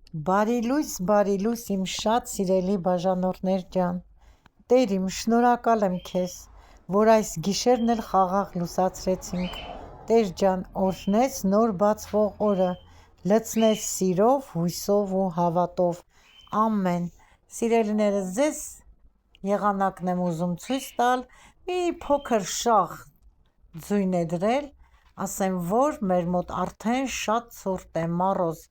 Բարի լույս իմ շատ սիրելի բաժանորդներ ջան, Տեր իմ շնորհակալ եմ քեզ, որ այս գիշերն էլ խաղաղ լուսացրեցինք, Տեր ջան օրհնես նոր բացվող օրը, լցնես սիրով, հույսով ու հավատով, ամեն, սիրելիներս ձեզ եղանակն եմ ուզում ցույց տալ, մի փոքր շաղ ձույն է դրել, ասեմ որ մեր մոտ արդեն շատ ցուրտ է, մառոզ,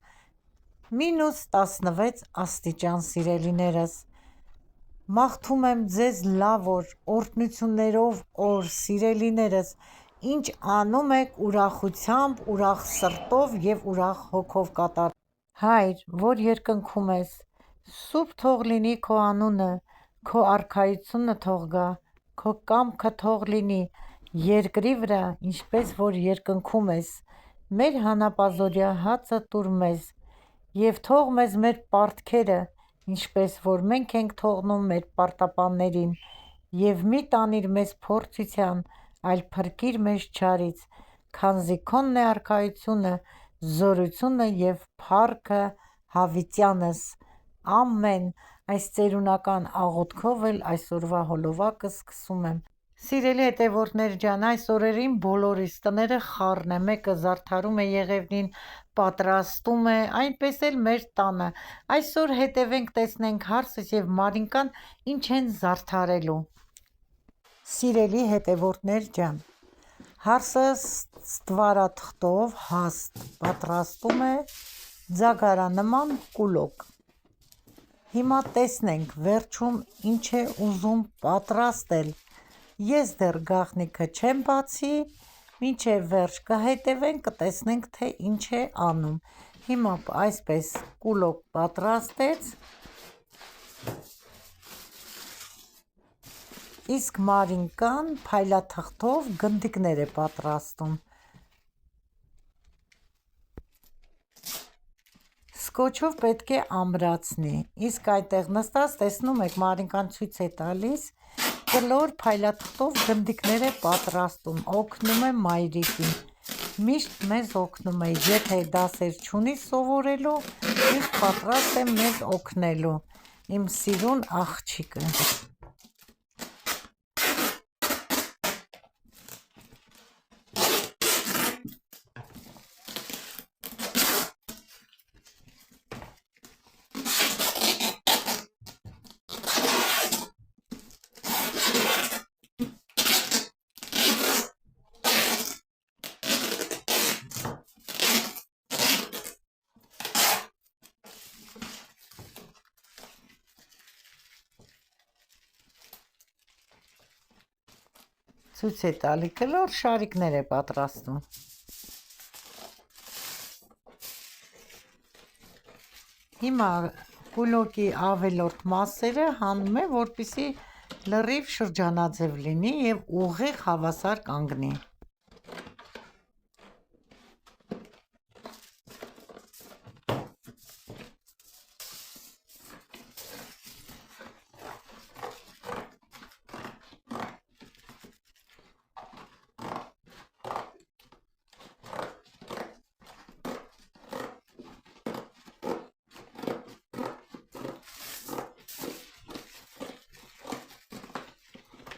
-16 աստիճան սիրելիներս, մաղթում եմ ձեզ լավ օր, օրհնություններով օր սիրելիներս, ինչ անում եք ուրախությամբ, ուրախ սրտով և ուրախ հոգով կատարեք, Հայր, որ երկնքում ես, սուրբ թող լինի քո անունը, քո արքայությունը թող գա, քո կամքը թող լինի երկրի վրա, ինչպես որ երկնքում ես, մեր հանապազօրյա հացը տուր մեզ, և թող մեզ մեր պարտքերը, ինչպես որ մենք ենք թողնում մեր պարտապաններին, և մի տանիր մեզ փորձության, այլ փրկիր մեզ չարից, քանզի քոնն է արքայությունը, զորությունը և փառքը հավիտյանս, ամեն, այս ծերունական աղոթքով էլ այսօրվա հոլովակը սկսում եմ, Սիրելի հետևորդներ ջան, այս օրերին բոլորիս տները խառն է, մեկը զարդարում է Եղևնին, պատրաստում է, այնպես էլ մեր տանը, այսօր հետևենք տեսնենք հարսս և Մարինկան ինչ են զարդարելու, Սիրելի հետևորդներ ջան, հարսս ստվարաթղթով հաստ պատրաստում է ձագարանման կուլոկ, հիմա տեսնենք վերջում ինչ է ուզում պատրաստել, ես դեռ գաղտնիքը չեմ բացի, մինչև վերջ կհետևենք կտեսնենք թե ինչ է անում, հիմա այսպես կուլոկ պատրաստեց, իսկ Մարինկան փայլաթղթով գնդիկներ է պատրաստում, Սկոչով պետք է ամրացնի, իսկ այնտեղ նստած տեսնում եք Մարինկան ցույց է տալիս, կլոր փայլաթղթով գնդիկներ է պատրաստում, օգնում է մայրիկին, միշտ մեզ օգնում է, եթե դասեր չունի սովորելու, միշտ պատրաստ է մեզ օգնելու, իմ սիրուն աղջիկը, ցույց է տալի կլոր շարիկներ է պատրաստում, հիմա կուլոկի ավելորդ մասերը հանում է, որպեսզի լրիվ շրջանաձև լինի և ուղիղ հավասար կանգնի,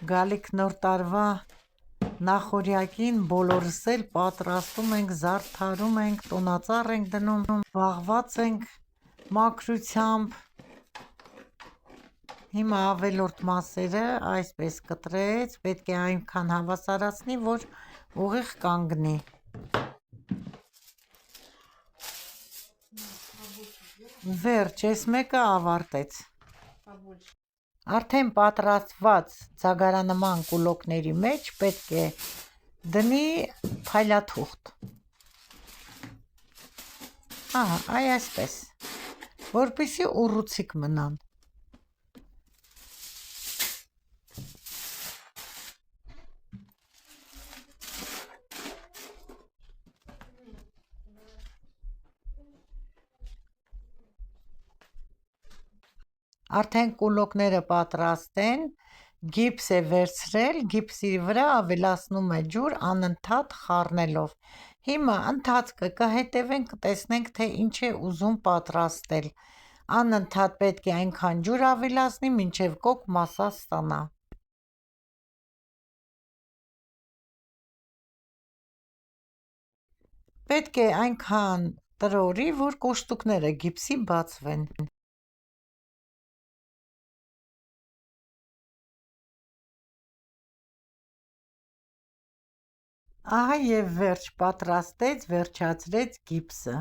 Գալիք նոր տարվա նախօրյակին բոլորս էլ պատրաստում ենք, զարդարում ենք, տոնածառ ենք դնում, զբաղված ենք մաքրությամբ, հիմա ավելորդ մասերը այսպես կտրեց, պետք է այնքան հավասարացնի, որ ուղիղ կանգնի, վերջ, այս մեկը ավարտեց, արդեն պատրաստված ձագարանման կուլոկների մեջ պետք է դնի փայլաթուղթ, այ այսպես, որպեսզի ուռուցիկ մնան, Արդեն կուլոկները պատրաստ են, գիպս է վերցրել, գիպսի վրա ավելացնում է ջուր անընդհատ խառնելով, Հիմա ընթացքը կհետևենք, կտեսնենք, թե ինչ է ուզում պատրաստել։ Անընդհատ պետք է այնքան ջուր ավելացնի, մինչև կոկ մասսա ստանա։ Պետք է այնքան տրորի, որ կոշտուկները գիպսի բացվեն։ Ահա և վերջ, պատրաստեց, վերջացրեց գիպսը։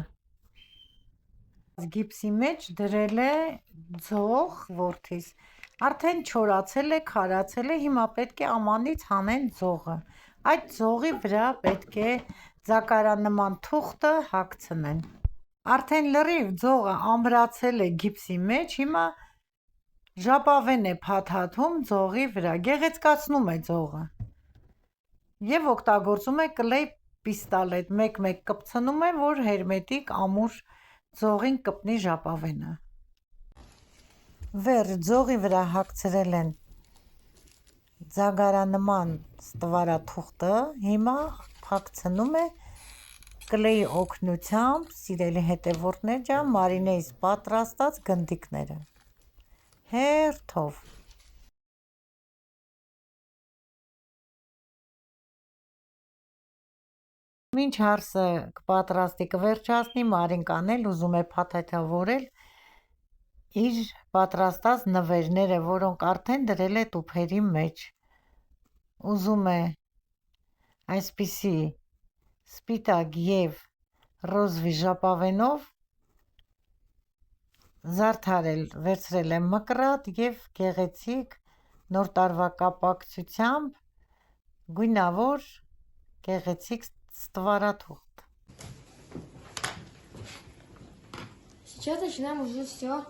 Գիպսի մեջ դրել է ձող որդիս, արդեն չորացել է, քարացել է, հիմա պետք է ամանից հանեն ձողը։ Այդ ձողի վրա պետք է ձակարանման թուղթը հագցնեն։ Արդեն լրիվ ձողը ամրացել է գիպսի մեջ, հիմա ժապավեն է փաթաթում ձողի վրա, գեղեցկացնում է ձողը և օգտագործում է կլեյ պիստոլետ, մեկ-մեկ կպցնում է, որ հերմետիկ ամուր ձողին կպնի ժապավենը։ Վերջ, ձողի վրա հագցրել են ձագարանման ստվարաթուղթը, հիմա հագցնում է կլեյի օգնությամբ, սիրելի հետևորդներ ջան, Մարինեից պատրաստած գնդիկները հերթով։ Մինչ հարսը կպատրաստի, կվերջացնի, Մարինկան էլ ուզում է փաթեթավորել իր պատրաստած նվերները, որոնք արդեն դրել է տուփերի մեջ։ Ուզում է այսպիսի սպիտակ և ռոզվի ժապավենով զարդարել, վերցրել է մկրատ և գեղեցիկ Նոր տարվա կապակցությամբ գույնավոր գեղեցիկ ստվարաթուղթ։ Сейчас начинаем уже все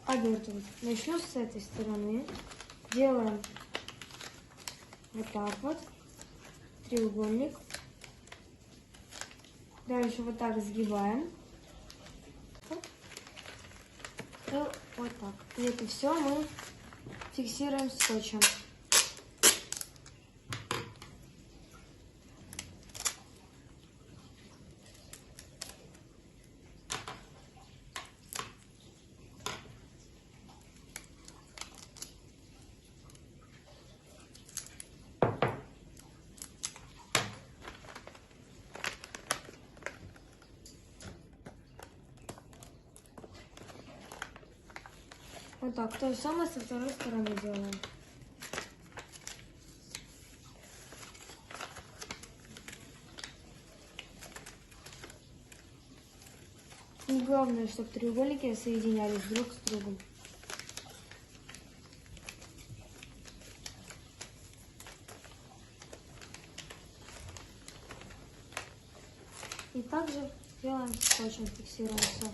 обертывать. Начну с этой стороны. Делаем вот так вот. Треугольник. Дальше вот так сгибаем. И вот так. И это все мы фиксируем скотчем. Вот так. То же самое со второй стороны делаем. И главное, чтобы треугольники соединялись друг с другом. И также делаем скотчем, фиксируем все.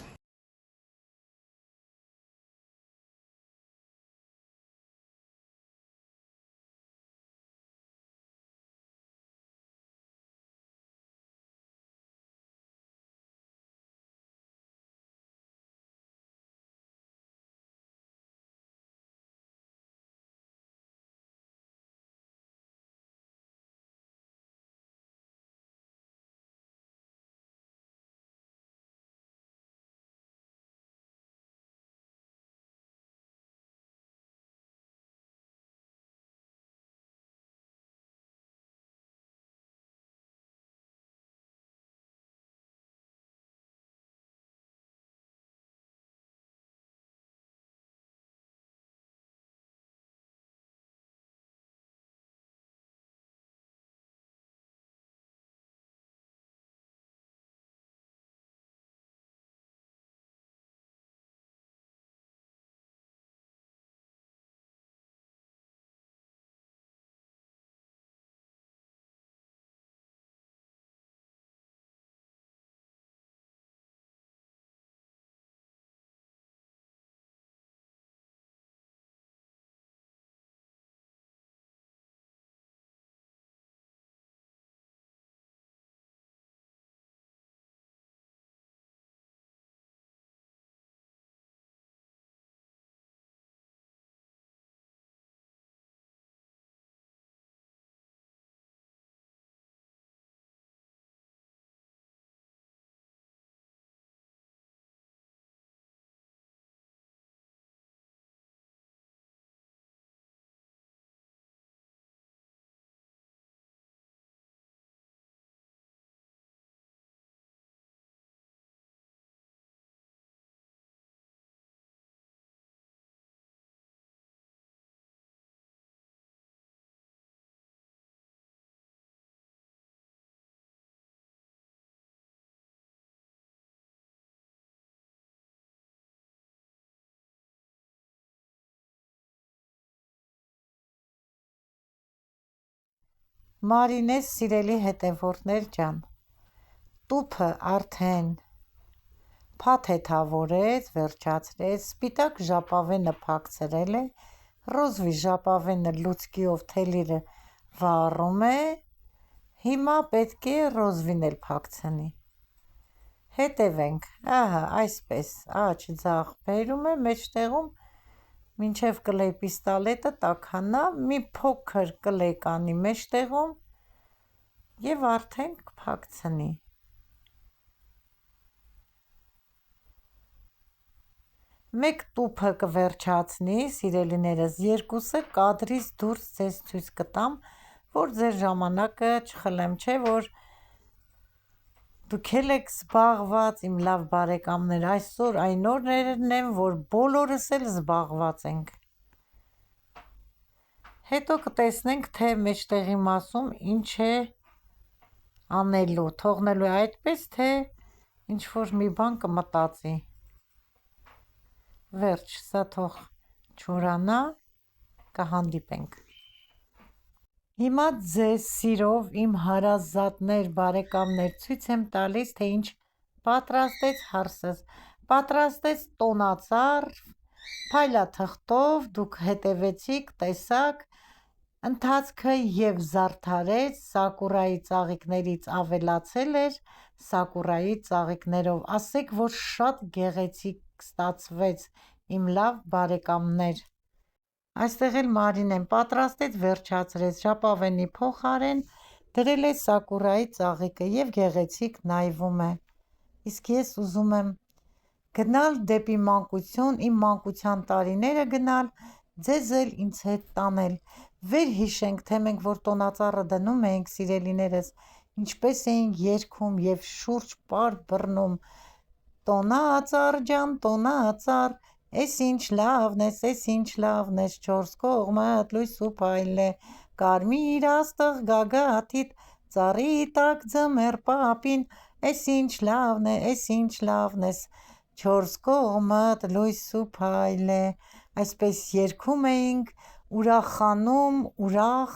Մարինես սիրելի հետևորդներ ջան, տուփը արդեն փաթեթավորեց, վերջացրեց, սպիտակ ժապավենը փակցրել է, ռոզվի ժապավենը լուցկիով թելիրը վառում է, հիմա պետք է ռոզվին էլ փակցնի։ Հետևենք, ահա այսպես, աջ ձախ բերում է մեջտեղում, մինչև կլեյ պիստոլետը տաքանա, մի փոքր կլեյ կանի մեջտեղում և արդեն կփակցնի։ Մեկ տուփը կվերջացնի, սիրելիներս, երկուսը կադրից դուրս ձեզ ցույց կտամ, որ ձեր ժամանակը չխլեմ, չէ՞ որ դուք էլ եք զբաղված, իմ լավ բարեկամներ, այսօր այն օրներն են, որ բոլորս էլ զբաղված ենք։ Հետո կտեսնենք, թե մեջտեղի մասում ինչ է անելու, թողնելու է այդպես, թե ինչ-որ մի բան կմտածի։ Վերջ, սա թող չորանա, կհանդիպենք։ Հիմա ձեզ սիրով իմ հարազատներ, բարեկամներ, ցույց եմ տալիս, թե ինչ պատրաստեց հարսս։ Պատրաստեց տոնածառ, փայլաթղթով, դուք հետևեցիք, տեսաք, ընթացքը և զարդարեց, սակուրայի ծաղիկներից ավելացել էր սակուրայի ծաղիկներով, ասեք, որ շատ գեղեցիկ ստացվեց, իմ լավ բարեկամներ։ Այստեղ էլ Մարինեն պատրաստեց, վերջացրեց, ժապավենի փոխարեն դրել է սակուրայի ծաղիկը և գեղեցիկ նայվում է։ Իսկ ես ուզում եմ գնալ դեպի մանկություն, իմ մանկության տարիները գնալ, ձեզ էլ ինձ հետ տանել, վերհիշենք, թե մենք որ տոնածառը դնում էինք, սիրելիներս, ինչպես էինք երգում և շուրջ պար բռնում. տոնածառ ջան, տոնածառ, էս ինչ լավն ես, էս ինչ լավն ես, չորս կողմդ լույս ու փայլ է, կարմիր աստղ գագաթիդ, ծառի տակ ձմեռ պապին, էս ինչ լավն է, էս ինչ լավն ես, չորս կողմդ լույս ու փայլ է։ Այսպես երգում էինք, ուրախանում, ուրախ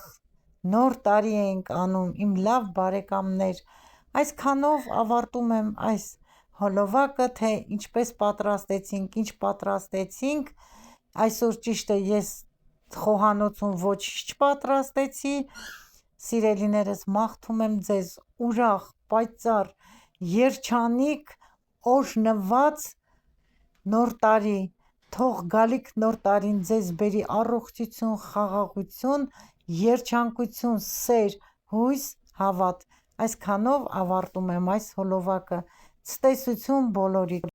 նոր տարի էինք անում, իմ լավ բարեկամներ։ Այսքանով ավարտում եմ այս հոլովակը, թե ինչպես պատրաստեցինք, ինչ պատրաստեցինք, այսօր ճիշտը ես խոհանոցում ոչինչ չպատրաստեցի, սիրելիներս, մաղթում եմ ձեզ ուրախ, պայծառ, երջանիկ, օրհնված նոր տարի, թող գալիք նոր տարին ձեզ բերի առողջություն, խաղաղություն, երջանկություն, սեր, հույս, հավատ։ Այսքանով ավարտում եմ այս հոլովակը, ցտեսություն բոլորիդ։